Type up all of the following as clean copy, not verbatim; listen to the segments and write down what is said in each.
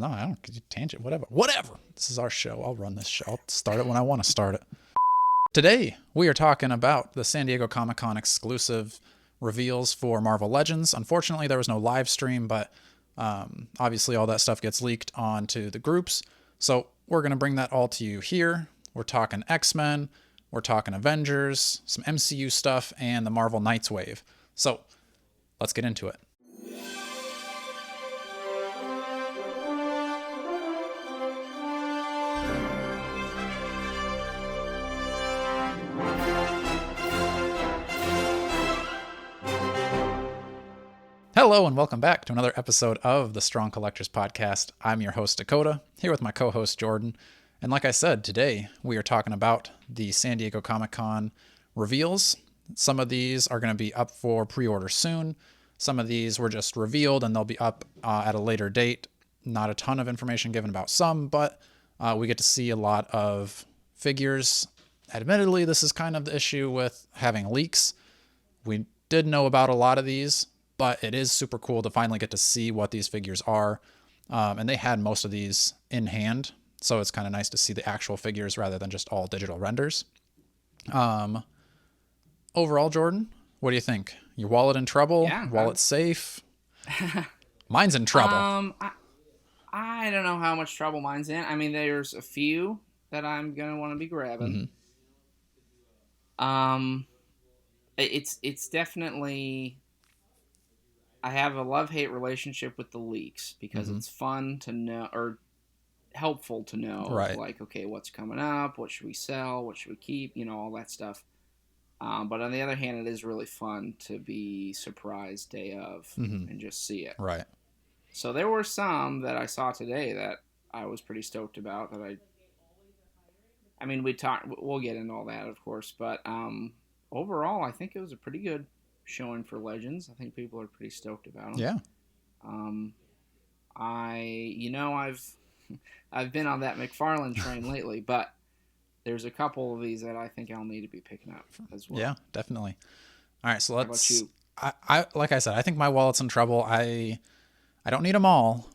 No, I don't. Tangent, whatever. Whatever. This is our show. I'll run this show. I'll start it when I want to start it. Today, we are talking about the San Diego Comic-Con exclusive reveals for Marvel Legends. Unfortunately, there was no live stream, but obviously all that stuff gets leaked onto the groups. So we're going to bring that all to you here. We're talking X-Men, we're talking Avengers, some MCU stuff, and the Marvel Knights wave. So let's get into it. Hello and welcome back to another episode of the Strong Collectors Podcast. I'm your host, Dakota, here with my co-host, Jordan. And like I said, today we are talking about the San Diego Comic-Con reveals. Some of these are going to be up for pre-order soon. Some of these were just revealed and they'll be up at a later date. Not a ton of information given about some, but we get to see a lot of figures. Admittedly, this is kind of the issue with having leaks. We did know about a lot of these, but it is super cool to finally get to see what these figures are. And they had most of these in hand, so it's kind of nice to see the actual figures rather than just all digital renders. Overall, Jordan, what do you think? Your wallet in trouble? Yeah, wallet safe? Mine's in trouble. I don't know how much trouble mine's in. I mean, there's a few that I'm gonna want to be grabbing. Mm-hmm. It's definitely. I have a love-hate relationship with the leaks because it's fun to know or helpful to know, Right. like, okay, what's coming up, what should we sell, what should we keep, all that stuff. But on the other hand, it is really fun to be surprised day of and just see it. Right. So there were some that I saw today that I was pretty stoked about. I mean, we'll get into all that, of course, but overall, I think it was a pretty good showing for Legends. I think people are pretty stoked about them. Yeah. I've been on that McFarlane train lately, but there's a couple of these that I think I'll need to be picking up as well. Yeah, definitely. All right, so let's. How about you? I like I said, I think my wallet's in trouble. I don't need them all,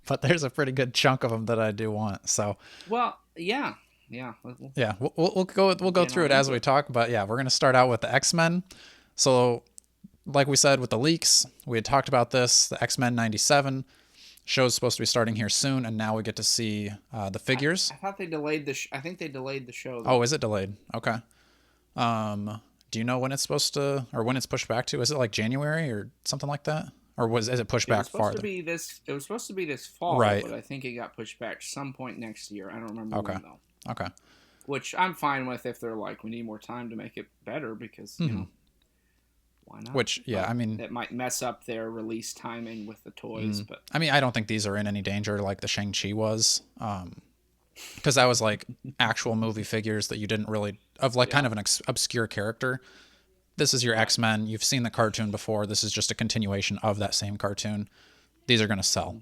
but there's a pretty good chunk of them that I do want. So. Well, yeah. Yeah, we'll go through it as we talk, but yeah, we're gonna start out with the X-Men. So, like we said with the leaks, we had talked about this. The X-Men '97 show's supposed to be starting here soon, and now we get to see the figures. I thought they delayed I think they delayed the show. Oh, is it delayed? Okay. Do you know when it's supposed to, or when it's pushed back to? Is it like January or something like that, or is it pushed back farther? It was supposed to be this fall, right? But I think it got pushed back some point next year. I don't remember when though. Okay. Which I'm fine with if they're like, we need more time to make it better because, why not? Which, yeah, I mean... It might mess up their release timing with the toys, but... I mean, I don't think these are in any danger like the Shang-Chi was. Because that was like actual movie figures that you didn't really... Of like kind of an obscure character. This is your X-Men. You've seen the cartoon before. This is just a continuation of that same cartoon. These are going to sell.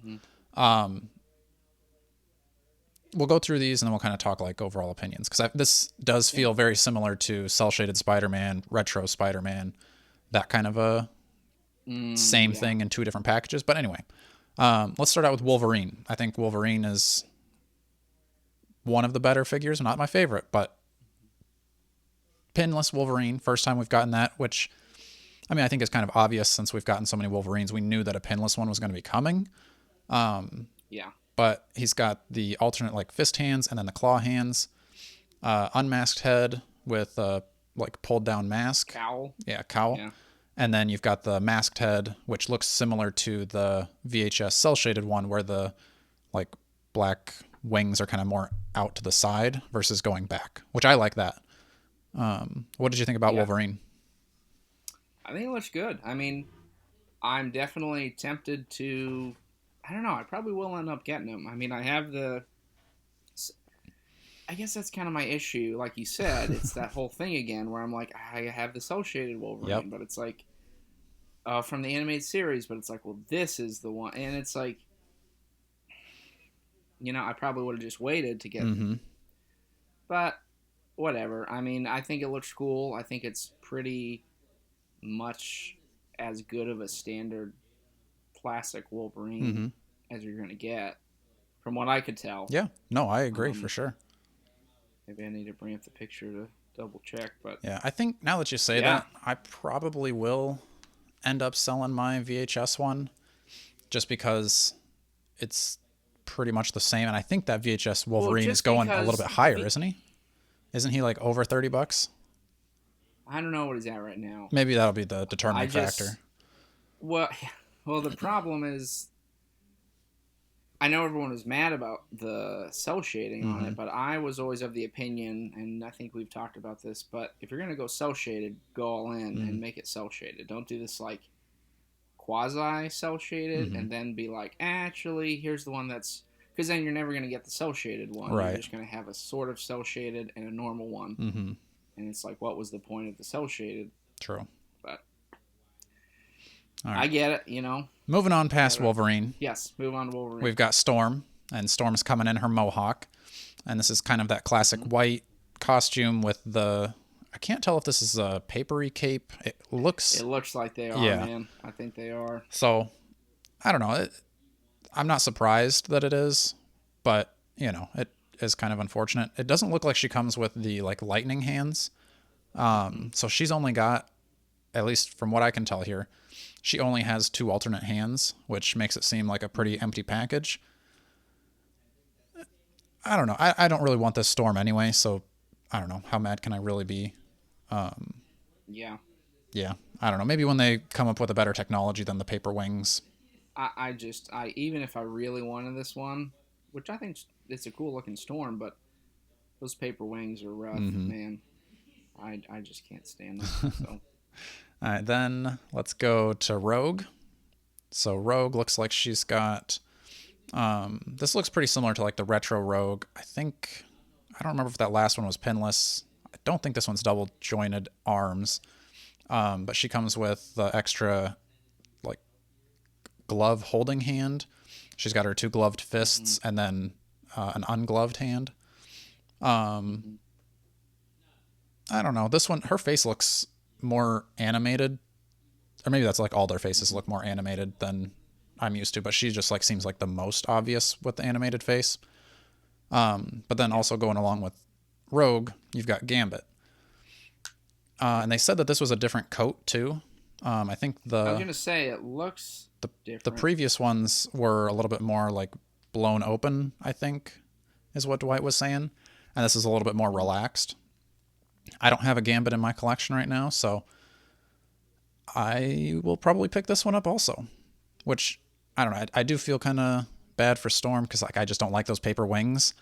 We'll go through these and then we'll kind of talk like overall opinions because this does feel very similar to cel-shaded Spider-Man, retro Spider-Man, that kind of a same thing in two different packages. But anyway, let's start out with Wolverine. I think Wolverine is one of the better figures, not my favorite, but pinless Wolverine. First time we've gotten that, which I mean I think is kind of obvious since we've gotten so many Wolverines. We knew that a pinless one was going to be coming. But he's got the alternate like fist hands and then the claw hands, unmasked head with a like pulled down mask. Cowl. Yeah, cowl. Yeah. And then you've got the masked head, which looks similar to the VHS cell shaded one where the like black wings are kind of more out to the side versus going back, which I like that. What did you think about Wolverine? I think it looks good. I mean, I'm definitely tempted to... I don't know. I probably will end up getting them. I mean, I guess that's kind of my issue. Like you said, it's that whole thing again where I'm like, I have the cel-shaded Wolverine, but it's like from the animated series, but it's like, well, this is the one. And it's like, I probably would have just waited to get them. But whatever. I mean, I think it looks cool. I think it's pretty much as good of a standard classic Wolverine as you're gonna get, from what I could tell. Yeah, no, I agree for sure. Maybe I need to bring up the picture to double check, but Yeah, I think now that you say yeah. that, I probably will end up selling my VHS one just because it's pretty much the same. And I think that VHS Well, Wolverine is just going a little because bit higher, isn't he? Isn't he like over $30? I don't know what he's at right now. Maybe that'll be the I determining factor. just well, well, the problem is I know everyone was mad about the cell shading on Mm-hmm. it, but I was always of the opinion, and I think we've talked about this, but if you're gonna go cell shaded, go all in Mm-hmm. and make it cell shaded. Don't do this like quasi cell shaded Mm-hmm. and then be like, actually, here's the one that's because then you're never gonna get the cell shaded one. You're Right. just gonna have a sort of cell shaded and a normal one, Mm-hmm. and it's like, what was the point of the cell shaded? True. But All I right. get it, you know. Moving on past Gotta, Wolverine, yes, move on to Wolverine. we've got Storm, and Storm's coming in her mohawk, and this is kind of that classic white costume with the. I can't tell if this is a papery cape. It looks. like they are, Yeah. man. I think they are. So, I don't know. I'm not surprised that it is, but it is kind of unfortunate. It doesn't look like she comes with the like lightning hands. So she's only got, at least from what I can tell here, she only has 2 alternate hands, which makes it seem like a pretty empty package. I don't know. I don't really want this Storm anyway, so I don't know. How mad can I really be? Yeah. Yeah, I don't know. Maybe when they come up with a better technology than the paper wings. I even if I really wanted this one, which I think it's a cool looking Storm, but those paper wings are rough, man. I just can't stand them. So. All right, then let's go to Rogue. So Rogue looks like she's got. This looks pretty similar to like the retro Rogue. I don't remember if that last one was pinless. I don't think this one's double jointed arms. But she comes with the extra like glove holding hand. She's got her 2 gloved fists and then an ungloved hand. I don't know. This one, her face looks more animated, or maybe that's like all their faces look more animated than I'm used to. But she just like seems like the most obvious with the animated face. But then also going along with Rogue, you've got Gambit. And they said that this was a different coat too. I think I was gonna say it looks different. the previous ones were a little bit more like blown open, I think, is what Dwight was saying. And this is a little bit more relaxed. I don't have a Gambit in my collection right now, so I will probably pick this one up also. Which, I don't know, I do feel kind of bad for Storm because like I just don't like those paper wings.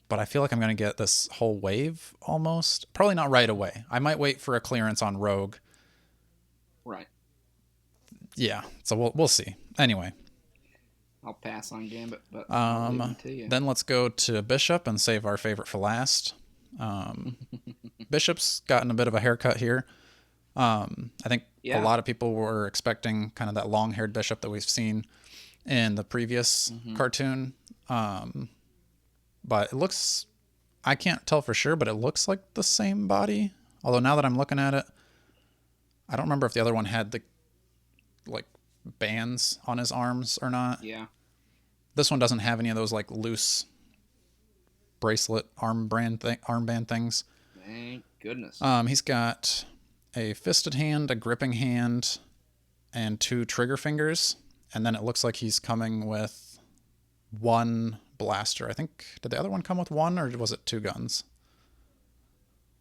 But I feel like I'm going to get this whole wave almost. Probably not right away. I might wait for a clearance on Rogue. Right. Yeah, so we'll see. Anyway. I'll pass on Gambit, but I'll leave it to you. Then let's go to Bishop and save our favorite for last. Bishop's gotten a bit of a haircut here. I think a lot of people were expecting kind of that long-haired Bishop that we've seen in the previous cartoon. But it looks, I can't tell for sure, but it looks like the same body. Although now that I'm looking at it, I don't remember if the other one had the like bands on his arms or not. Yeah. This one doesn't have any of those like loose bracelet armband things. Thank goodness. He's got a fisted hand, a gripping hand, and 2 trigger fingers. And then it looks like he's coming with 1 blaster. I think, did the other one come with 1 or was it 2 guns?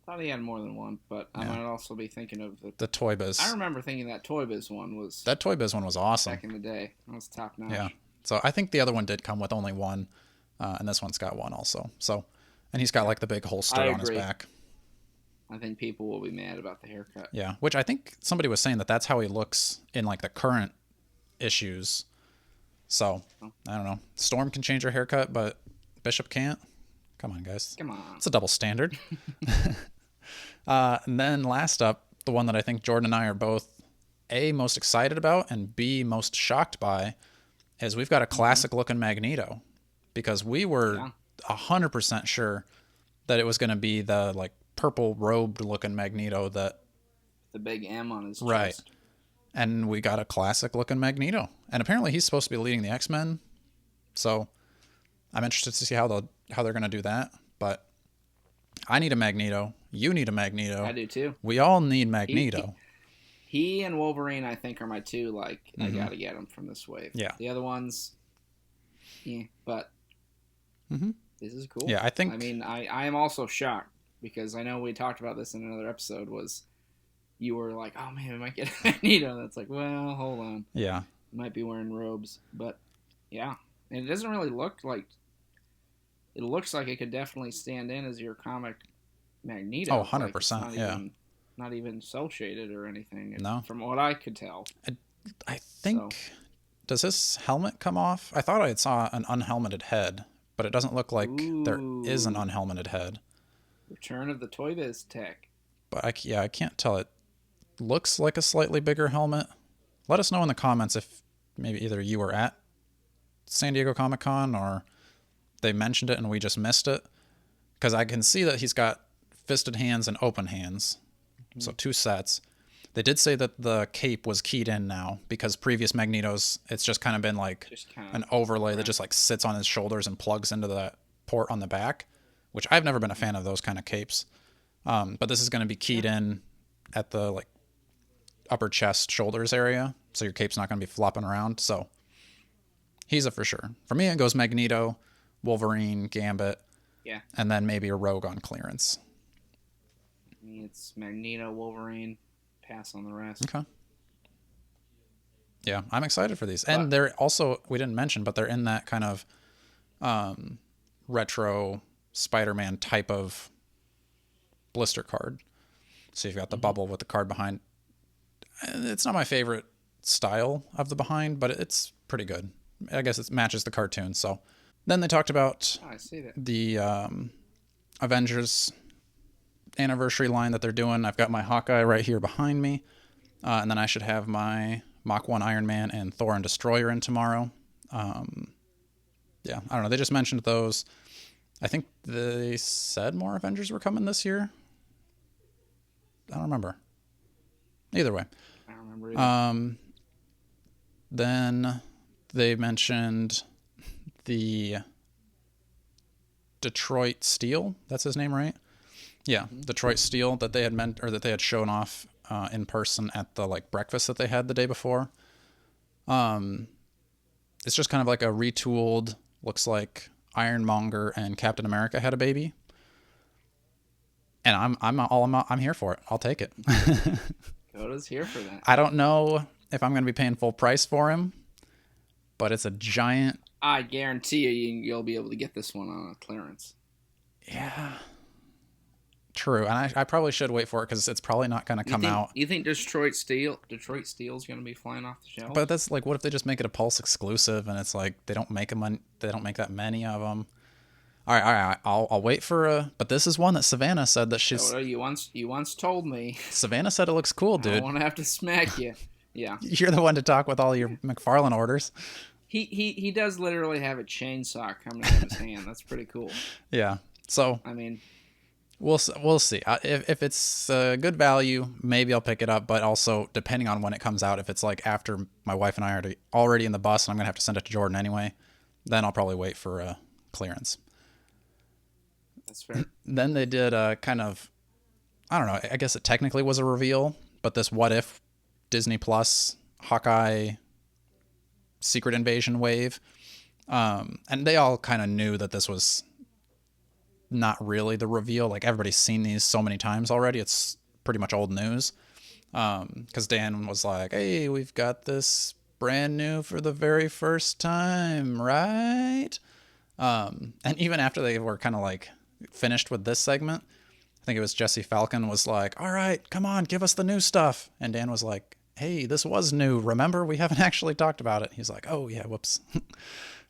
I thought he had more than 1, but I might also be thinking of the Toy Biz. I remember thinking that Toy Biz one was... That Toy Biz one was awesome. Back in the day. That was top notch. Yeah. So I think the other one did come with only 1, and this one's got 1 also. So, and he's got like the big holster on his back. I think people will be mad about the haircut. Yeah, which I think somebody was saying that's how he looks in like the current issues. So, I don't know. Storm can change her haircut, but Bishop can't. Come on, guys. Come on. It's a double standard. And then last up, the one that I think Jordan and I are both A, most excited about, and B, most shocked by, is we've got a classic looking Magneto. Because we were 100% sure that it was going to be the like purple robed looking Magneto that... The big M on his chest. Right. And we got a classic looking Magneto. And apparently he's supposed to be leading the X-Men. So I'm interested to see how they're going to do that. But I need a Magneto. You need a Magneto. I do too. We all need He, Magneto. he and Wolverine, I think, are my two. Like, I Mm-hmm. gotta get them from this wave. Yeah. The other ones, yeah, but Mm-hmm. this is cool. Yeah, I think. I mean, I am also shocked because I know we talked about this in another episode. Was you were like, oh man, we might get a Magneto. That's like, well, hold on. Yeah. Might be wearing robes, but yeah, and it doesn't really look like. It looks like it could definitely stand in as your comic Magneto. Oh, 100%. Like Yeah. not even cell shaded or anything. No. From what I could tell. I think. So. Does his helmet come off? I thought I saw an unhelmeted head, but it doesn't look like there is an unhelmeted head. Return of the Toy Biz tech. But I can't tell. It looks like a slightly bigger helmet. Let us know in the comments if maybe either you were at San Diego Comic-Con or they mentioned it and we just missed it. Because I can see that he's got fisted hands and open hands. Mm-hmm. So 2 sets. They did say that the cape was keyed in now because previous Magnetos, it's just kind of been like an overlay that just like sits on his shoulders and plugs into the port on the back, which I've never been a fan of those kind of capes. But this is going to be keyed in at the like upper chest, shoulders area, so your cape's not going to be flopping around. So he's a for sure. For me, it goes Magneto, Wolverine, Gambit, and then maybe a Rogue on clearance. I mean, it's Magneto, Wolverine. Pass on the rest. Okay. Yeah, I'm excited for these. And they're also, we didn't mention, but they're in that kind of retro Spider-Man type of blister card. So you've got the bubble with the card behind. It's not my favorite style of the behind, but it's pretty good. I guess it matches the cartoon. So then they talked about the Avengers anniversary line that they're doing. I've got my Hawkeye right here behind me, and then I should have my Mach 1 Iron Man and Thor and Destroyer in tomorrow. I don't know, they just mentioned those. I think they said more Avengers were coming this year. I don't remember. Either way, I don't remember either. Then they mentioned the Detroit Steel, that's his name, right? Yeah, Detroit Steel that they had shown off in person at the like breakfast that they had the day before. It's just kind of like a retooled, looks like Ironmonger and Captain America had a baby. And I'm here for it. I'll take it. Coda's here for that. I don't know if I'm going to be paying full price for him, but it's a giant. I guarantee you'll be able to get this one on a clearance. Yeah. True, and I probably should wait for it because it's probably not going to come out. You think Detroit Steel's going to be flying off the shelf? But that's like, what if they just make it a Pulse exclusive and it's like they don't make that many of them? All right, I'll wait for but this is one that Savannah said that she's. Oh, you once told me. Savannah said it looks cool, dude. I don't want to have to smack you. Yeah. You're the one to talk with all your McFarlane orders. He does literally have a chainsaw coming out of his hand. That's pretty cool. Yeah. So. I mean. We'll see. If it's good value, maybe I'll pick it up. But also, depending on when it comes out, if it's like after my wife and I are already in the bus and I'm going to have to send it to Jordan anyway, then I'll probably wait for clearance. That's fair. Then they did a kind of, I don't know, I guess it technically was a reveal, but this What If Disney Plus Hawkeye Secret Invasion wave. And they all kind of knew that this was not really the reveal. Like, everybody's seen these so many times already. It's pretty much old news. Because Dan was like, hey, we've got this brand new for the very first time, right? And even after they were kind of like finished with this segment, I think it was Jesse Falcon was like, all right, come on, give us the new stuff. And Dan was like, hey, this was new. Remember, we haven't actually talked about it. He's like, oh yeah, whoops.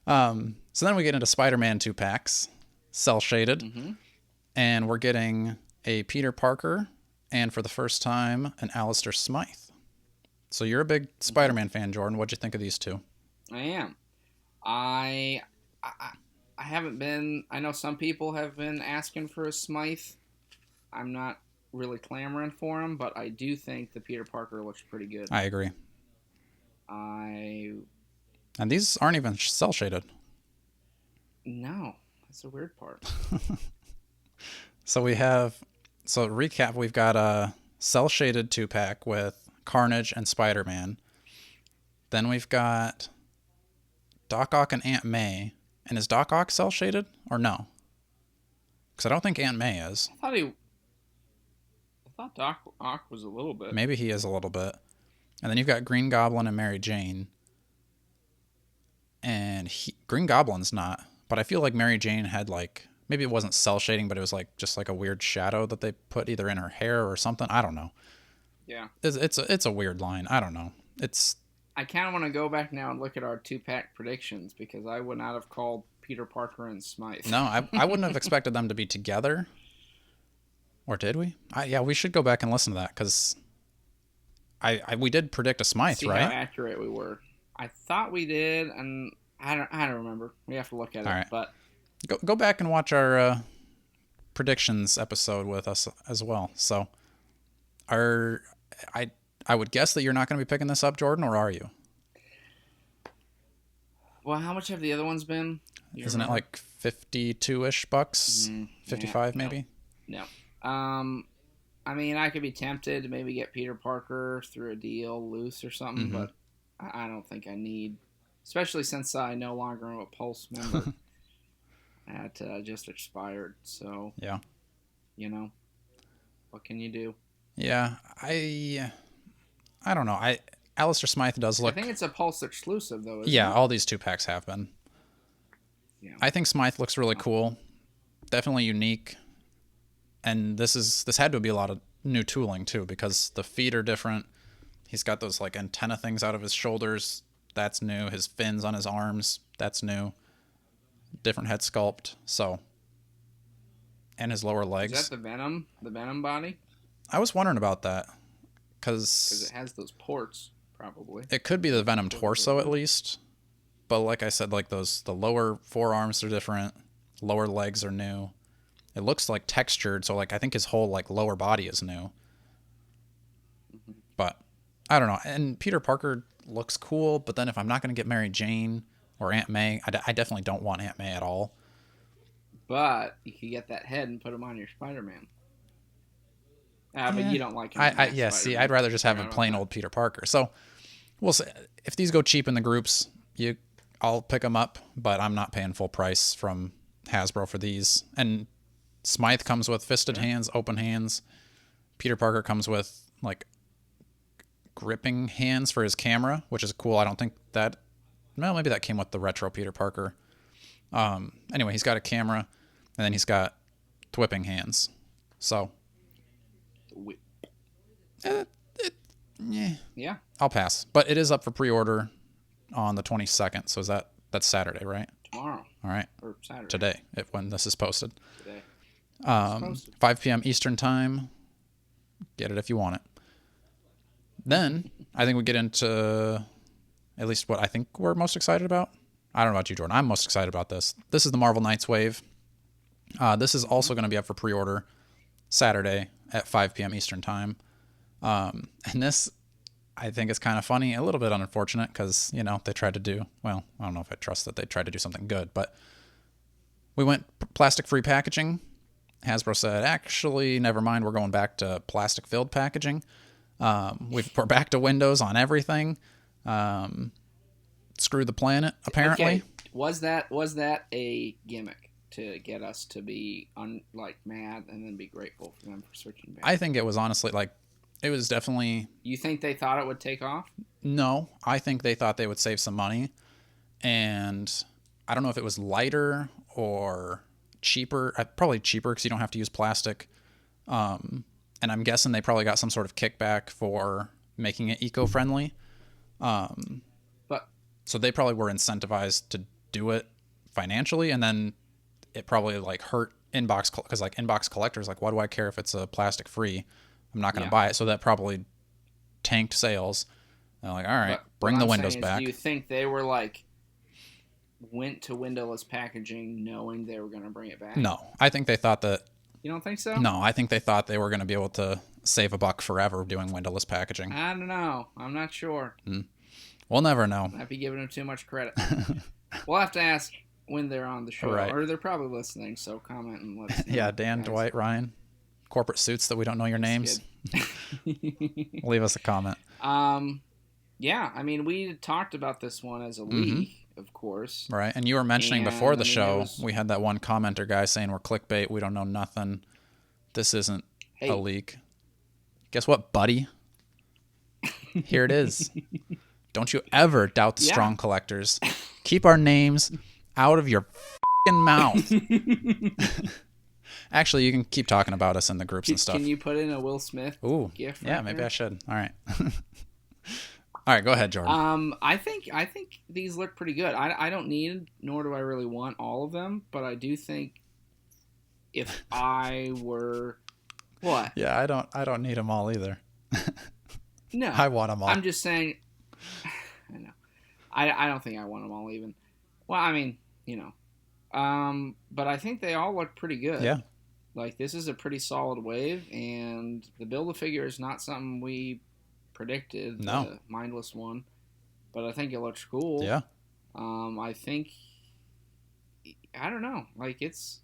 So then we get into Spider-Man 2-packs. Cell shaded, and we're getting a Peter Parker, and for the first time, an Alistair Smythe. So you're a big Spider-Man fan, Jordan. What'd you think of these two? I am. I haven't been. I know some people have been asking for a Smythe. I'm not really clamoring for him, but I do think the Peter Parker looks pretty good. I agree. I And these aren't even cell shaded. No, that's the weird part. So recap, we've got a cell shaded 2-pack with Carnage and Spider-Man. Then we've got Doc Ock and Aunt May. And is Doc Ock cell shaded or no? Because I don't think Aunt May is. I thought Doc Ock was a little bit. Maybe he is a little bit. And then you've got Green Goblin and Mary Jane. And Green Goblin's not. But I feel like Mary Jane had like, maybe it wasn't cell shading, but it was like just like a weird shadow that they put either in her hair or something. I don't know. Yeah. It's a weird line. I don't know. I kind of want to go back now and look at our 2-pack predictions because I would not have called Peter Parker and Smythe. No, I wouldn't have expected them to be together. Or did we? Yeah, we should go back and listen to that because we did predict a Smythe, See right? how accurate we were. I thought we did, and I don't remember. We have to look at it. Right. But go back and watch our predictions episode with us as well. So, I would guess that you're not going to be picking this up, Jordan, or are you? Well, how much have the other ones been? Isn't it like 52-ish bucks? 55 maybe? No. I mean, I could be tempted to maybe get Peter Parker through a deal loose or something, but I don't think I need, especially since I no longer am a Pulse member. That just expired, so yeah, what can you do? Yeah, I don't know. Alistair Smythe does look. I think it's a Pulse exclusive though. Yeah, all these 2-packs have been. Yeah. I think Smythe looks really cool, definitely unique, and this had to be a lot of new tooling too because the feet are different. He's got those like antenna things out of his shoulders. That's new. His fins on his arms. That's new. Different head sculpt. So, and his lower legs. Is that the Venom? The Venom body? I was wondering about that because it has those ports. Probably. It could be the Venom torso at least. But like I said, like the lower forearms are different. Lower legs are new. It looks like textured, so like I think his whole like lower body is new. But I don't know. And Peter Parker looks cool, but then if I'm not going to get Mary Jane or Aunt May, I definitely don't want Aunt May at all. But you could get that head and put him on your Spider-Man. But you don't like him. See, I'd rather just have a plain old Peter Parker. So we'll see. If these go cheap in the groups, I'll pick them up, but I'm not paying full price from Hasbro for these. And Smythe comes with fisted hands, open hands. Peter Parker comes with like gripping hands for his camera, which is cool. I don't think that. Well, maybe that came with the retro Peter Parker. Anyway, he's got a camera, and then he's got whipping hands. So. Yeah. I'll pass. But it is up for pre-order on the 22nd. So that's Saturday, right? Tomorrow. All right. Or Saturday. Today, when this is posted. Today. 5 p.m. Eastern time. Get it if you want it. Then I think we get into at least what I think we're most excited about. I don't know about you, Jordan. I'm most excited about this. This is the Marvel Knights Wave. This is also going to be up for pre-order Saturday at 5 p.m. Eastern time. And this, I think, is kind of funny, a little bit unfortunate because, they tried to do, well, I don't know if I trust that they tried to do something good, but we went plastic-free packaging. Hasbro said, actually, never mind, we're going back to plastic-filled packaging. We're back to Windows on everything. Screw the planet, apparently. Okay. Was that a gimmick to get us to be mad and then be grateful for them for switching back? I think it was honestly it was definitely. You think they thought it would take off? No, I think they thought they would save some money, and I don't know if it was lighter or cheaper. Probably cheaper because you don't have to use plastic. And I'm guessing they probably got some sort of kickback for making it eco-friendly. So they probably were incentivized to do it financially, and then it probably hurt inbox because inbox collectors why do I care if it's a plastic free? I'm not going to buy it. So that probably tanked sales. They're like, all right, bring the Windows back. Do you think they were went to windowless packaging knowing they were going to bring it back? No, I think they thought that. You don't think so? No, I think they thought they were going to be able to save $1 forever doing windowless packaging. I don't know. I'm not sure. Well, We'll never know. Might be giving them too much credit. We'll have to ask when they're on the show. Right. Or they're probably listening, so comment and let us know. Yeah, Dan, guys. Dwight, Ryan. Corporate suits that we don't know your names. Leave us a comment. Yeah, I mean, we talked about this one as a leak, of course. Right, and you were mentioning before the show, was... we had that one commenter guy saying we're clickbait, we don't know nothing. This isn't a leak. Guess what, buddy? Here it is. Don't you ever doubt the strong collectors. Keep our names out of your f***ing mouth. Actually, you can keep talking about us in the groups and stuff. Can you put in a Will Smith gif? Yeah, maybe I should. All right. All right, go ahead, Jordan. I think these look pretty good. I don't need, nor do I really want all of them, but I do think if I were what? Yeah, I don't need them all either. No, I want them all. I'm just saying. I know. I don't think I want them all even. Well, I mean, but I think they all look pretty good. Yeah. Like, this is a pretty solid wave, and the Build-A-Figure is not something we predicted. No. The mindless one, but I think it looks cool. Yeah. I think, I don't know. Like, this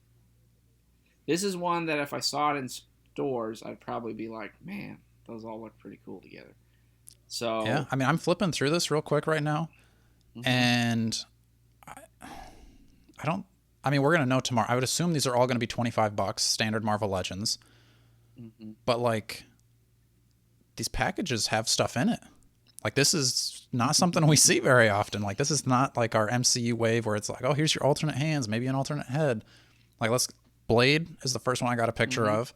is one that if I saw it in stores, I'd probably be like, man, those all look pretty cool together. So yeah, I mean, I'm flipping through this real quick right now, and I mean, we're gonna know tomorrow. I would assume these are all gonna be $25, standard Marvel Legends, but like, these packages have stuff in it. Like, this is not something we see very often. Like, this is not like our MCU wave where it's like, oh, here's your alternate hands, maybe an alternate head. Like, Blade is the first one I got a picture of.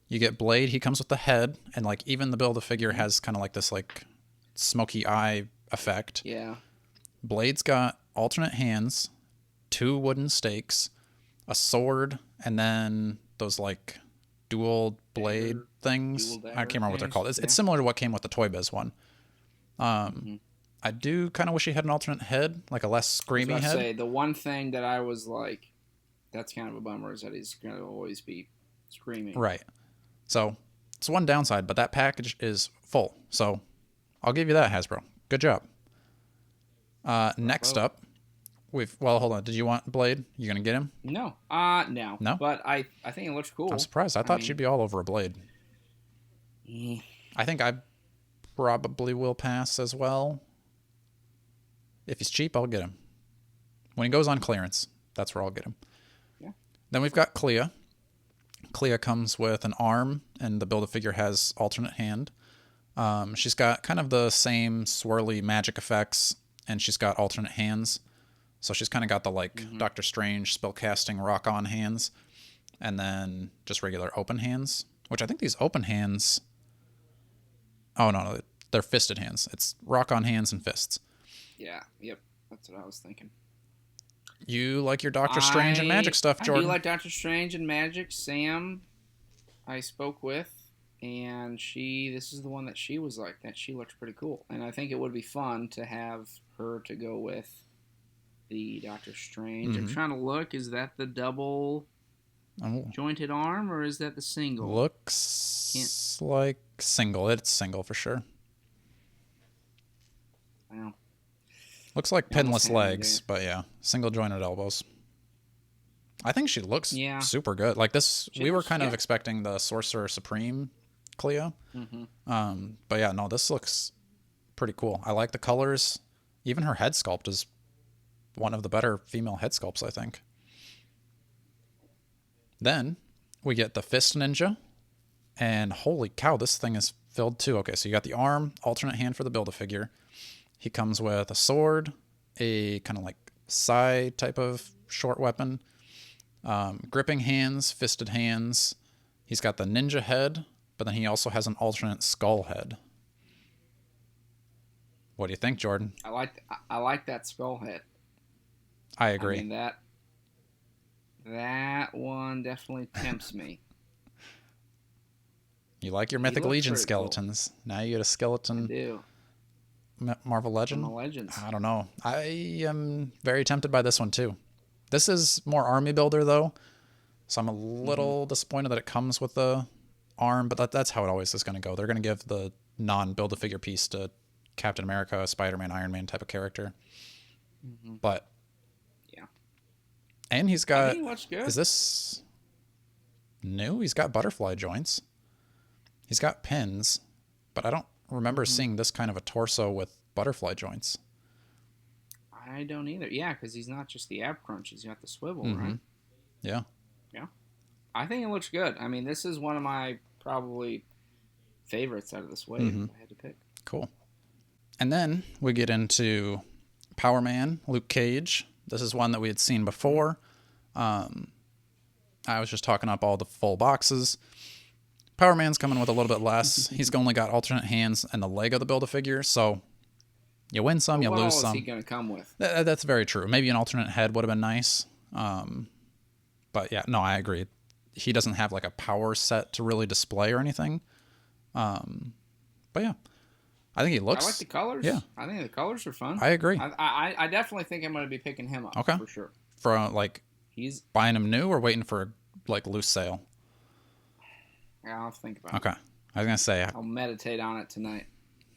You get Blade, he comes with the head, and like even the Build-A-Figure has kind of like this like smoky eye effect. Yeah. Blade's got alternate hands, 2 wooden stakes, a sword, and then those like dual blade things. I can't remember what they're called. It's similar to what came with the Toy Biz one. I do kind of wish he had an alternate head, like a less screamy head. Say, the one thing that I was like, that's kind of a bummer, is that he's going to always be screaming. Right. So it's one downside, but that package is full. So I'll give you that, Hasbro. Good job. Next up, hold on. Did you want Blade? You gonna get him? No. No. No. But I think it looks cool. I'm surprised. I thought she'd be all over a Blade. I think I probably will pass as well. If he's cheap, I'll get him. When he goes on clearance, that's where I'll get him. Yeah. Then we've got Clea. Clea comes with an arm, and the Build-A-Figure has alternate hand. She's got kind of the same swirly magic effects, and she's got alternate hands. So she's kind of got the like Doctor Strange spellcasting rock-on hands, and then just regular open hands, which I think these open hands... Oh, no, they're fisted hands. It's rock-on hands and fists. Yeah, yep, that's what I was thinking. You like your Doctor Strange and magic stuff, Jordan. I do like Doctor Strange and magic. Sam, I spoke with, and this is the one that she was like, that she looks pretty cool. And I think it would be fun to have her to go with the Doctor Strange. I'm trying to look, is that the double jointed arm, or is that the single? Looks like single. It's single for sure. Wow. Looks like pinless legs, but yeah, single jointed elbows. I think she looks super good. Like this, we were kind of expecting the Sorcerer Supreme Clea. But yeah, no, this looks pretty cool. I like the colors. Even her head sculpt is one of the better female head sculpts, I think. Then we get the Fist Ninja, and holy cow, this thing is filled too. Okay, so you got the arm, alternate hand for the Build-A-Figure. He comes with a sword, a kind of like sai type of short weapon, gripping hands, fisted hands. He's got the ninja head, but then he also has an alternate skull head. What do you think, Jordan? I like that skull head. I agree. I mean, that one definitely tempts me. You like your Mythic Legion skeletons. Cool. Now you get a skeleton. I do. Marvel Legend? Legends. I don't know. I am very tempted by this one too. This is more army builder though, so I'm a little disappointed that it comes with the arm, but that's how it always is going to go. They're going to give the non-Build-A-Figure piece to Captain America, Spider-Man, Iron Man type of character. Mm-hmm. But yeah, and he's I got. think he looks good. Is this new? He's got butterfly joints. He's got pins, but I don't remember seeing this kind of a torso with butterfly joints. I don't either. Yeah, because he's not just the ab crunch; he's got the swivel, Mm-hmm. right? Yeah. Yeah, I think it looks good. I mean, this is one of my probably favorites out of this wave. Mm-hmm. If I had to pick. Cool. And then we get into Power Man, Luke Cage. This is one that we had seen before. I was just talking up all the full boxes. Power Man's coming with a little bit less. He's only got alternate hands and the leg of the Build-A-Figure, so you win some, you what lose all some. is he going to come with? That's very true. Maybe an alternate head would have been nice. But yeah, no, I agree. He doesn't have like a power set to really display or anything. But yeah, I think he looks. I like the colors. Yeah, I think the colors are fun. I agree. I definitely think I'm going to be picking him up. Okay, for sure. For like He's buying him new or waiting for like loose sale. Yeah, I'll have to think about Okay, I was gonna say I'll meditate on it tonight.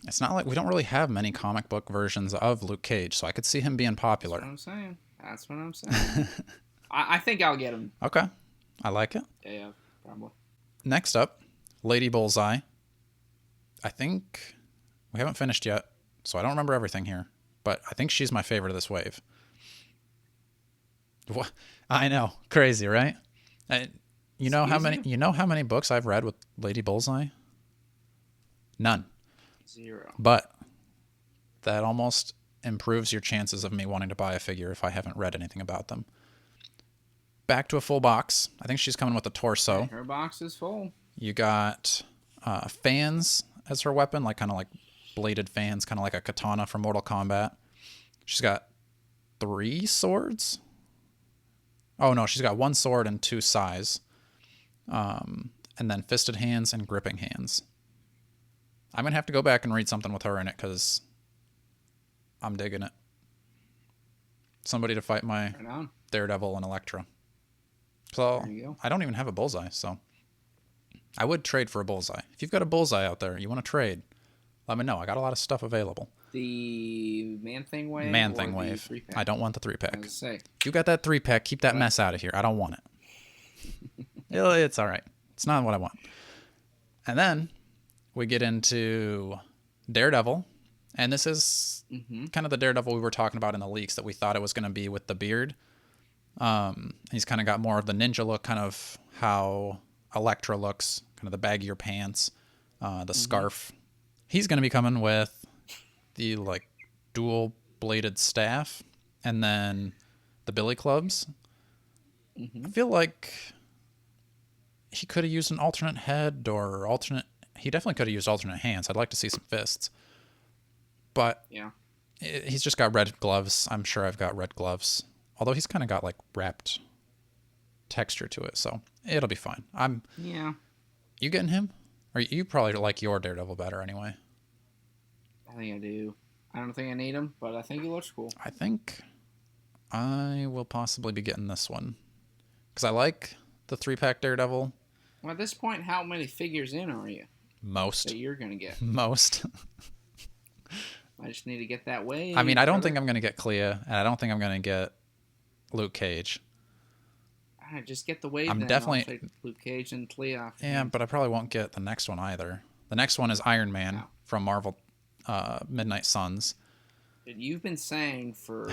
it's not like we don't really have many comic book versions of Luke Cage, so I could see him being popular. That's what I'm saying. I think I'll get him. Okay, I like it. Yeah, probably. Next up, Lady Bullseye. I think we haven't finished yet, so I don't remember everything here, but I think she's my favorite of this wave. What? I know, crazy, right? You know how many books I've read with Lady Bullseye? None. 0. But that almost improves your chances of me wanting to buy a figure if I haven't read anything about them. Back to a full box. I think she's coming with a torso. Her box is full. You got fans as her weapon, like kind of like bladed fans, kind of like a katana from Mortal Kombat. She's got 3 swords. Oh no, she's got 1 sword and 2 sais. And then fisted hands and gripping hands. I'm going to have to go back and read something with her in it because I'm digging it. Somebody to fight my Daredevil and Elektra. So I don't even have a Bullseye, so I would trade for a Bullseye. If you've got a Bullseye out there, you want to trade, let me know. I got a lot of stuff available. The Man-Thing Wave? Man-Thing Wave. I don't want the 3-pack. Say. You got that 3-pack, keep that mess out of here. I don't want it. It's all right. It's not what I want. And then we get into Daredevil. And this is kind of the Daredevil we were talking about in the leaks that we thought it was going to be with the beard. He's kind of got more of the ninja look, kind of how Elektra looks, kind of the baggier pants, the scarf. He's going to be coming with the like dual bladed staff and then the billy clubs. I feel like he could have used an alternate head or he definitely could have used alternate hands. I'd like to see some fists. But yeah, he's just got red gloves. I'm sure I've got red gloves. Although he's kind of got like wrapped texture to it, so it'll be fine. Yeah. You getting him? Or you probably like your Daredevil better anyway. I think I do. I don't think I need him, but I think he looks cool. I think I will possibly be getting this one. Because I like the 3-pack Daredevil. Well, at this point, how many figures in are you? Most. That you're going to get? Most. I just need to get that way. I mean, I don't think I'm going to get Clea, and I don't think I'm going to get Luke Cage. All right, just get the wave. I'm definitely I'll take Luke Cage and Clea off. Yeah, but I probably won't get the next one either. The next one is Iron Man from Marvel Midnight Suns. You've been saying for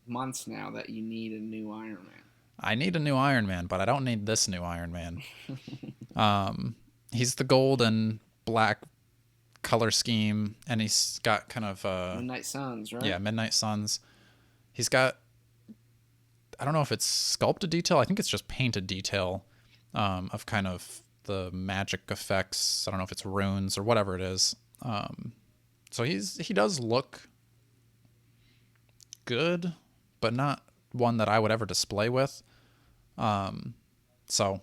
months now that you need a new Iron Man. I need a new Iron Man, but I don't need this new Iron Man. He's the gold and black color scheme, and he's got kind of Midnight Suns, right? Yeah, Midnight Suns. He's got, I don't know if it's sculpted detail. I think it's just painted detail of kind of the magic effects. I don't know if it's runes or whatever it is. So he does look good, but not one that I would ever display with. So,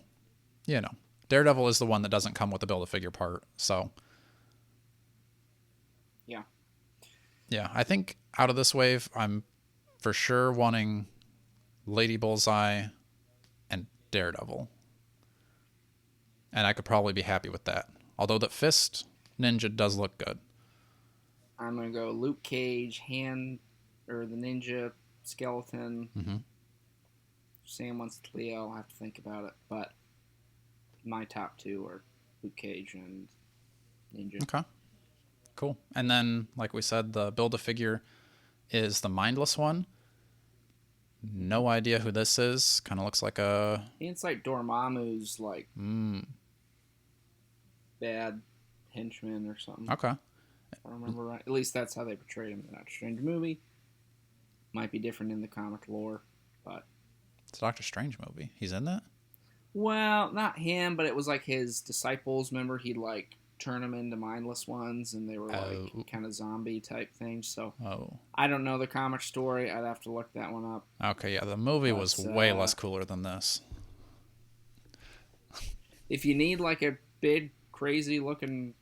you know, Daredevil is the one that doesn't come with the Build-A-Figure part. So, yeah, I think out of this wave, I'm for sure wanting Lady Bullseye and Daredevil. And I could probably be happy with that. Although the Fist Ninja does look good. I'm gonna go Luke Cage, or the Ninja Skeleton. Mm-hmm. Sam wants Leo. I'll have to think about it, but my top two are Luke Cage and Ninja. Okay. Cool. And then, like we said, the Build-A-Figure is the mindless one. No idea who this is. Kind of looks like a... I think it's like Dormammu's like bad henchman or something. Okay. If I remember right. At least that's how they portrayed him in that Strange movie. Might be different in the comic lore, but It's a Doctor Strange movie. He's in that? well, not him, but it was like his disciples. Remember, he'd like turn them into mindless ones, and they were like kind of zombie type things. So I don't know the comic story. I'd have to look that one up. Okay, yeah, the movie was way less cooler than this. If you need like a big, crazy looking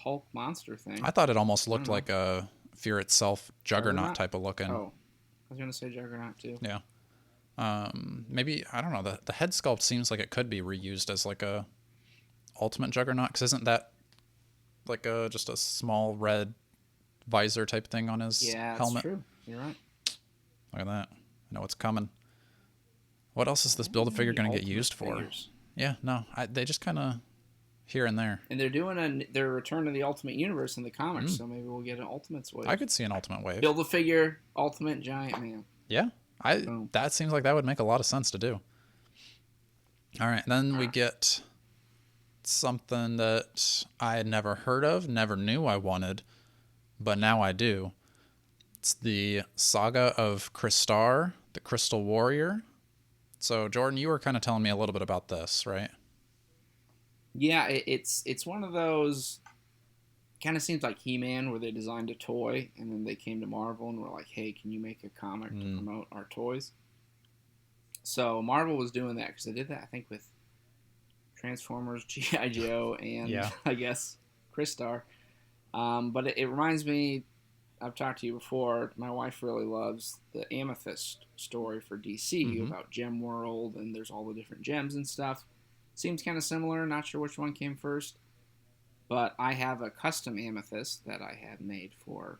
Hulk monster thing, I thought it almost looked like a Fear Itself Juggernaut type of looking. Oh, I was gonna say Juggernaut too. Yeah. Maybe, I don't know, the head sculpt seems like it could be reused as like a Ultimate Juggernaut, because isn't that like just a small red visor type thing on his helmet? Yeah, true. You're right. Look at that. I know what's coming. What else is this Build-A-Figure going to get used for? Yeah, no, they just kind of here and there. And they're doing their Return to the Ultimate Universe in the comics, so maybe we'll get an Ultimates wave. I could see an Ultimate wave. Build-A-Figure, Ultimate Giant Man. Yeah, that seems like that would make a lot of sense to do. All right, then we get something that I had never heard of, never knew I wanted, but now I do. It's the Saga of Crystar, the Crystal Warrior. So, Jordan, you were kind of telling me a little bit about this, right? Yeah, it's one of those, kind of seems like He-Man, where they designed a toy, and then they came to Marvel and were like, hey, can you make a comic to promote our toys? So Marvel was doing that, because they did that, I think, with Transformers, G.I. Joe, and I guess Crystar. But it reminds me, I've talked to you before, my wife really loves the Amethyst story for DC about Gem World, and there's all the different gems and stuff. Seems kind of similar, not sure which one came first. But I have a custom Amethyst that I had made for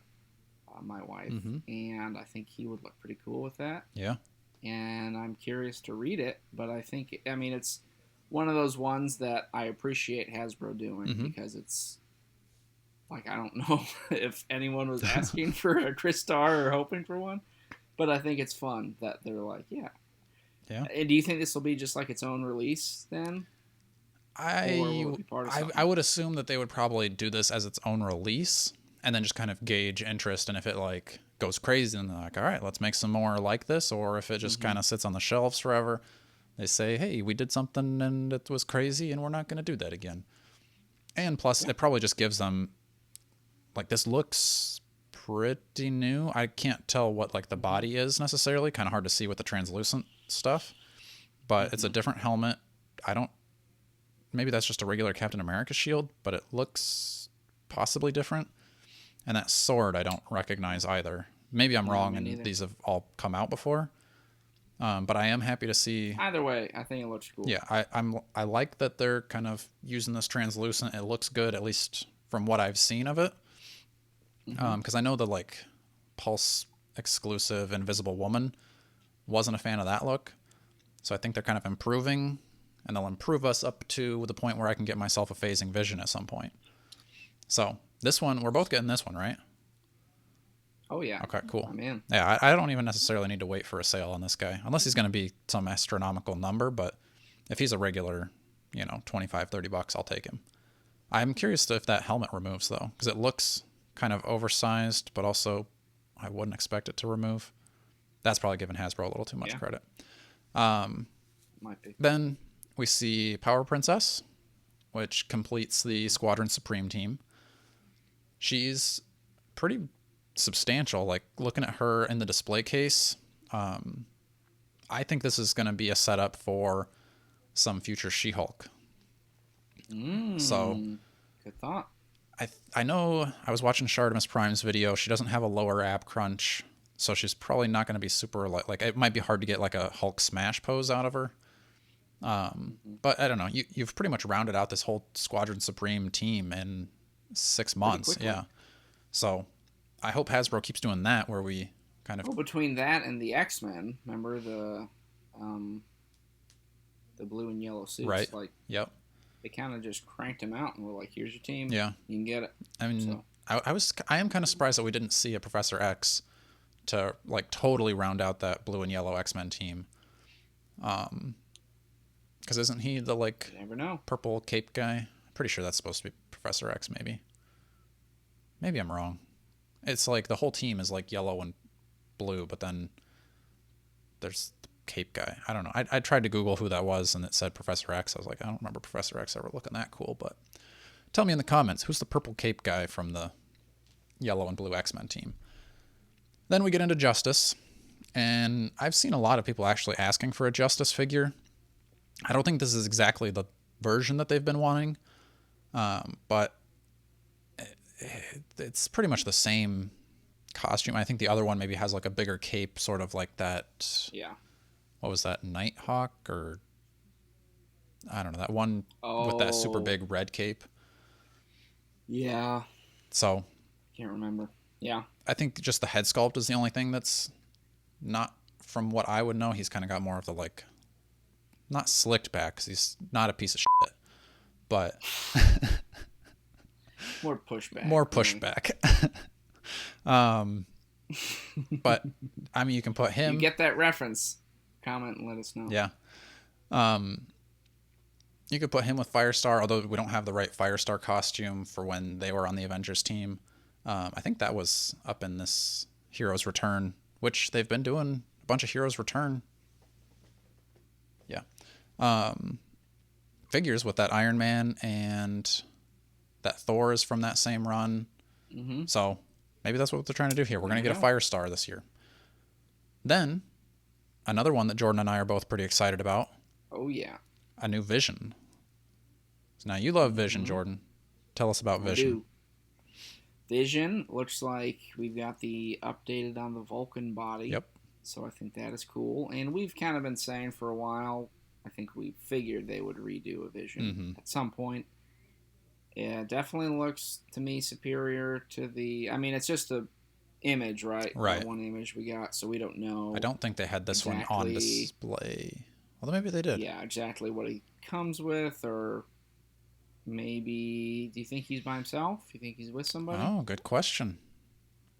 my wife, and I think he would look pretty cool with that. Yeah. And I'm curious to read it, but I think, it's one of those ones that I appreciate Hasbro doing, because it's, like, I don't know if anyone was asking for a Crystar or hoping for one, but I think it's fun that they're like, yeah. And do you think this will be just like its own release then? I would assume that they would probably do this as its own release and then just kind of gauge interest, and if it like goes crazy and they're like, all right, let's make some more like this, or if it just kind of sits on the shelves forever, they say, hey, we did something and it was crazy and we're not going to do that again. And plus it probably just gives them, like, this looks pretty new. I can't tell what like the body is necessarily, kind of hard to see with the translucent stuff, but it's a different helmet. Maybe that's just a regular Captain America shield, but it looks possibly different. And that sword I don't recognize either. Maybe I'm wrong and these have all come out before. But I am happy to see. Either way, I think it looks cool. Yeah, I like that they're kind of using this translucent. It looks good, at least from what I've seen of it. Because I know the like Pulse exclusive Invisible Woman wasn't a fan of that look. So I think they're kind of improving, and they'll improve us up to the point where I can get myself a phasing vision at some point. So this one, we're both getting this one, right? Oh, yeah. Okay, cool. I'm in. Yeah, I don't even necessarily need to wait for a sale on this guy, unless he's going to be some astronomical number, but if he's a regular, $25-$30, I'll take him. I'm curious if that helmet removes, though, because it looks kind of oversized, but also I wouldn't expect it to remove. That's probably giving Hasbro a little too much credit. Might be. Then we see Power Princess, which completes the Squadron Supreme team. She's pretty substantial. Like, looking at her in the display case, I think this is going to be a setup for some future She-Hulk. So, good thought. I know I was watching Shardimus Prime's video. She doesn't have a lower ab crunch, so she's probably not going to be super like it might be hard to get like a Hulk smash pose out of her. But I don't know. You've pretty much rounded out this whole Squadron Supreme team in 6 months. Yeah. So I hope Hasbro keeps doing that, where we kind of... Well, between that and the X-Men, remember the blue and yellow Right. suits? Like, Yep. they kind of just cranked them out and were like, "Here's your team. Yeah. You can get it." I mean, So I am kind of surprised that we didn't see a Professor X to like totally round out that blue and yellow X-Men team. Because isn't he the like you never know. purple cape guy? I'm pretty sure that's supposed to be Professor X. Maybe I'm wrong. It's like the whole team is like yellow and blue, but then there's the cape guy. I don't know. I tried to Google who that was, and it said Professor X. I was like, I don't remember Professor X ever looking that cool. But tell me in the comments, who's the purple cape guy from the yellow and blue X-Men team? Then we get into Justice, and I've seen a lot of people actually asking for a Justice figure. I don't think this is exactly the version that they've been wanting, but it's pretty much the same costume. I think the other one maybe has like a bigger cape, sort of like that. Yeah. What was that, Nighthawk, or I don't know, that one with that super big red cape. Yeah. So Can't remember. Yeah. I think just the head sculpt is the only thing that's not, from what I would know. He's kind of got more of the like, not slicked back, because he's not a piece of shit, but More pushback. More pushback. But I mean, you can put him. You get that reference? Comment and let us know. Yeah. You could put him with Firestar, although we don't have the right Firestar costume for when they were on the Avengers team. I think that was up in this Heroes Return, which they've been doing a bunch of Heroes Return. Yeah. Figures with that Iron Man, and that Thor is from that same run. Mm-hmm. So maybe that's what they're trying to do here. We're going to get a Firestar this year. Then another one that Jordan and I are both pretty excited about. Oh, yeah. A new Vision. Now, you love Vision, Jordan. Tell us about Vision. I do. Vision looks like we've got the updated on the Vulcan body. Yep. So I think that is cool. And we've kind of been saying for a while, I think we figured they would redo a Vision at some point. Yeah, definitely looks to me superior to the... I mean, it's just a image, right? Right. The one image we got, so we don't know. I don't think they had this one on display. Although maybe they did. Yeah, exactly what he comes with, or maybe... Do you think he's by himself? Do you think he's with somebody? Oh, good question.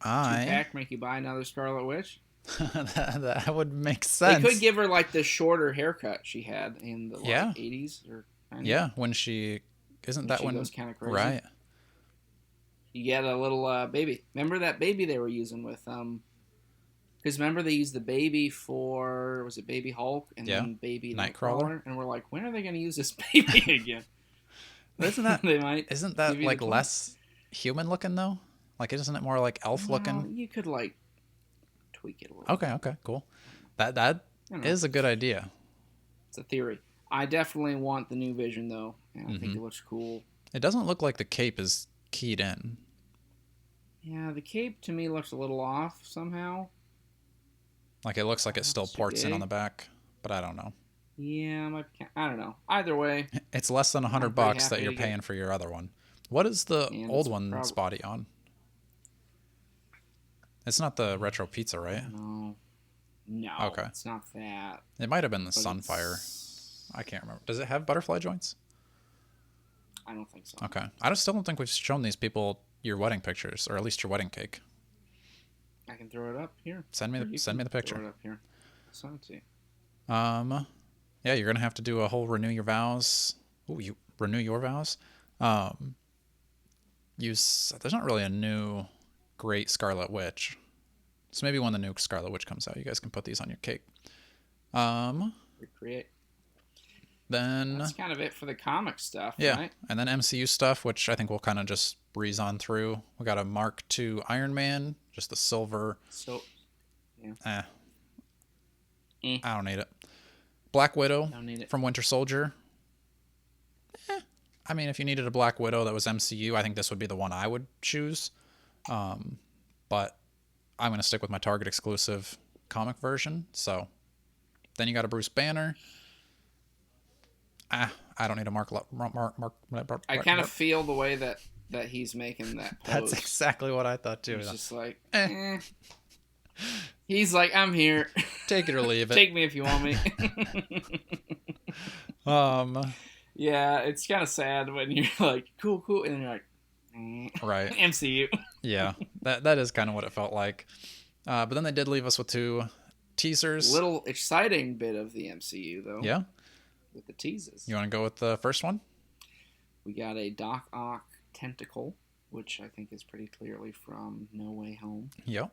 2-pack make you buy another Scarlet Witch? that would make sense. They could give her like the shorter haircut she had in the 80s or 90s. Yeah, when she... Isn't that when... She goes kind of crazy. Right. You get a little baby. Remember that baby they were using with... Because remember they used the baby for... Was it Baby Hulk? And then Baby Nightcrawler? And we're like, when are they going to use this baby again? Isn't that... They might. Isn't that like less human looking though? Like, isn't it more like elf looking? You could like tweak it a little. Okay, cool. That is a good idea. It's a theory. I definitely want the new Vision though, and I think it looks cool. It doesn't look like the cape is keyed in. Yeah, the cape to me looks a little off somehow. Like, it looks like it still ports in on the back, but I don't know. Yeah, I don't know. Either way, it's less than $100 that you're paying for your other one. What is the old one's body on? It's not the retro pizza, right? No. Okay. It's not that. It might have been the Sunfire. I can't remember. Does it have butterfly joints? I don't think so. Okay. I still don't think we've shown these people your wedding pictures, or at least your wedding cake. I can throw it up here. Send me the picture. Throw it up here. So let's see. Yeah, you're gonna have to do a whole renew your vows. Ooh, you renew your vows. There's not really a new great Scarlet Witch, so maybe when the new Scarlet Witch comes out, you guys can put these on your cake. Recreate. Then that's kind of it for the comic stuff, yeah, right? And then MCU stuff, which I think we'll kind of just breeze on through. We got a Mark II Iron Man, just the silver. So, yeah. I don't need it. Black Widow Don't need it. from Winter Soldier. I mean, if you needed a Black Widow that was MCU, I think this would be the one I would choose. But I'm going to stick with my Target exclusive comic version. So then you got a Bruce Banner. I don't need a Mark. I kind of feel the way that that he's making that pose. That's exactly what I thought too. It's just like, He's like, I'm here. Take it or leave it. Take me if you want me. Yeah, it's kind of sad when you're like, cool, and then you're like, right. MCU. Yeah, that is kind of what it felt like. But then they did leave us with 2 teasers. Little exciting bit of the MCU, though. Yeah. With the teases. You want to go with the first one? We got a Doc Ock tentacle, which I think is pretty clearly from No Way Home. Yep.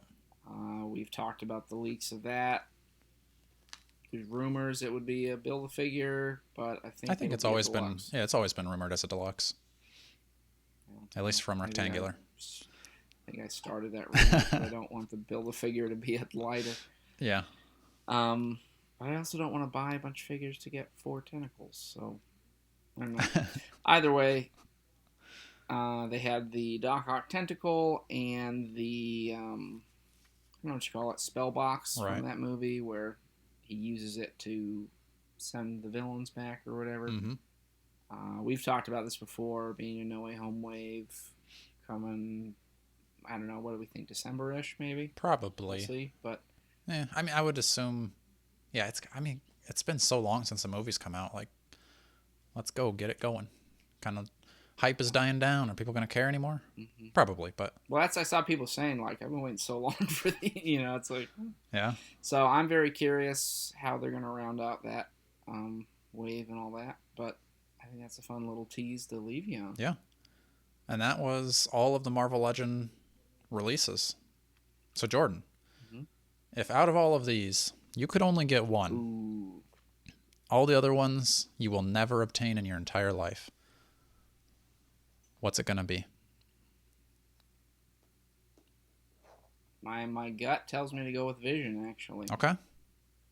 We've talked about the leaks of that. There's rumors it would be a Build-A-Figure, but I think it's always been it's always been rumored as a deluxe. At least from Rectangular. I think I started that rumor. I don't want the Build-A-Figure to be a lighter. Yeah. I also don't want to buy a bunch of figures to get 4 tentacles, so I don't know. Either way, they had the Doc Ock tentacle and the I don't know what you call it, spell box from that movie where he uses it to send the villains back or whatever. Mm-hmm. We've talked about this before, being a No Way Home wave coming. I don't know. What do we think? December-ish, maybe. Probably. We'll see, but yeah, I mean, I would assume. Yeah, it's been so long since the movie's come out. Like, let's go get it going. Kind of hype is dying down. Are people going to care anymore? Mm-hmm. Probably, but I saw people saying like, I've been waiting so long for the. It's like yeah. So I'm very curious how they're going to round out that wave and all that, but I think that's a fun little tease to leave you on. Yeah, and that was all of the Marvel Legend releases. So Jordan, if out of all of these you could only get one, ooh, all the other ones you will never obtain in your entire life, what's it going to be? My gut tells me to go with Vision, actually. Okay.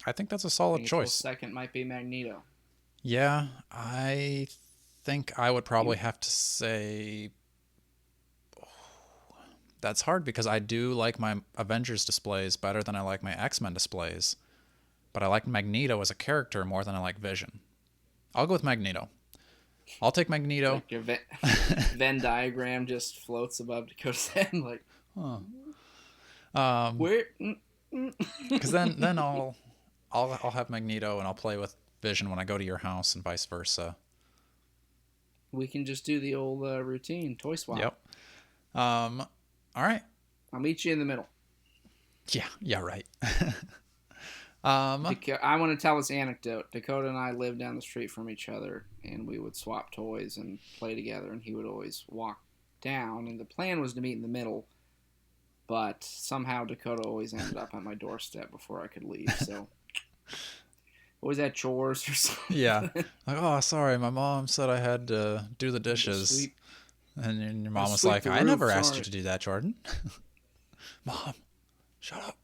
I think that's a solid choice. Second might be Magneto. Yeah, I think I would probably have to say... That's hard because I do like my Avengers displays better than I like my X-Men displays. But I like Magneto as a character more than I like Vision. I'll go with Magneto. I'll take Magneto. Like your Venn diagram just floats above Dakota's head. Like, where? Because then I'll have Magneto and I'll play with Vision when I go to your house and vice versa. We can just do the old routine toy swap. Yep. All right. I'll meet you in the middle. Yeah, right. I want to tell this anecdote. Dakota and I lived down the street from each other, and we would swap toys and play together, and he would always walk down, and the plan was to meet in the middle, but somehow Dakota always ended up at my doorstep before I could leave, so... Always had chores or something. Yeah. Like, oh, sorry, my mom said I had to do the dishes. And your mom was like, I never asked you to do that, Jordan. Mom, shut up.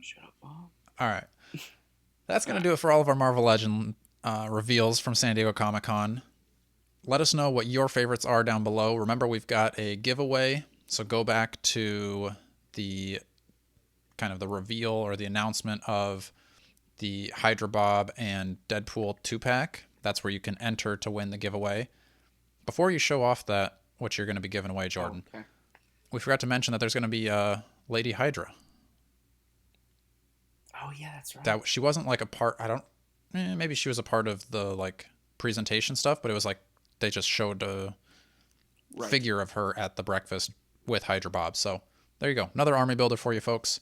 Shut up, Mom. All right. That's going to do it for all of our Marvel Legend reveals from San Diego Comic-Con. Let us know what your favorites are down below. Remember, we've got a giveaway, so go back to the kind of the reveal or the announcement of the Hydra Bob and Deadpool 2-pack. That's where you can enter to win the giveaway. Before you show off what you're going to be giving away, Jordan, we forgot to mention that there's going to be Lady Hydra. Oh yeah, that's right. That she wasn't like a part. Maybe she was a part of the like presentation stuff, but it was like they just showed a figure of her at the breakfast with Hydra Bob. So there you go, another army builder for you folks.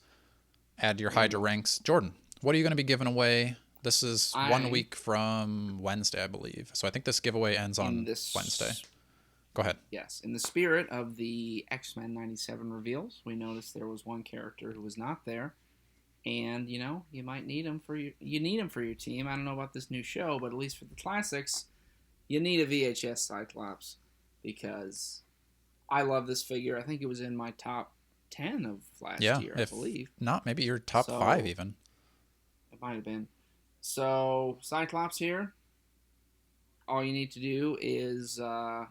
Add your Hydra ranks. Jordan, what are you going to be giving away? This is 1 week from Wednesday, I believe. So I think this giveaway ends on Wednesday. Go ahead. Yes. In the spirit of the X-Men 97 reveals, we noticed there was one character who was not there. And, you might need him for your team. I don't know about this new show, but at least for the classics, you need a VHS Cyclops. Because I love this figure. I think it was in my top 10 of last year, I believe. Not, maybe your top 5 even. It might have been. So, Cyclops here. All you need to do is, what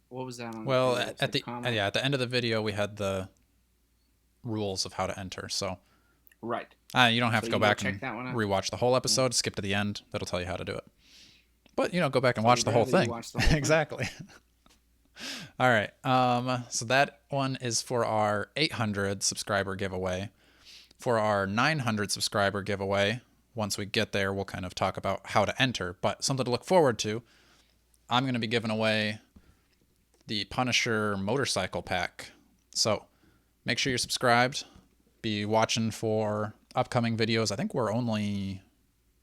was that on? Well, at the end of the video, we had the rules of how to enter. So, right. You don't have to go back and rewatch the whole episode. Skip to the end. That'll tell you how to do it. But go back and watch the whole thing. Exactly. All right. So that one is for our 800 subscriber giveaway. For our 900 subscriber giveaway, once we get there, we'll kind of talk about how to enter. But something to look forward to. I'm going to be giving away the Punisher motorcycle pack. So make sure you're subscribed. Be watching for upcoming videos. I think we're only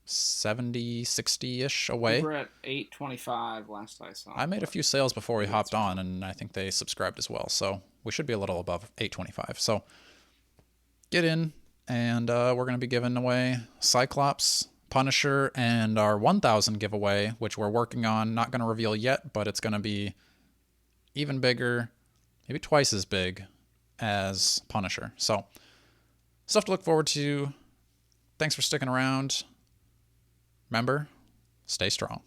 70, 60-ish We away. were at 825 last I saw. I made a few sales before we hopped on, and I think they subscribed as well. So we should be a little above 825. So get in, and we're going to be giving away Cyclops, Punisher, and our 1000 giveaway, which we're working on. Not going to reveal yet, but it's going to be even bigger, maybe twice as big as Punisher. So stuff to look forward to. Thanks for sticking around. Remember, stay strong.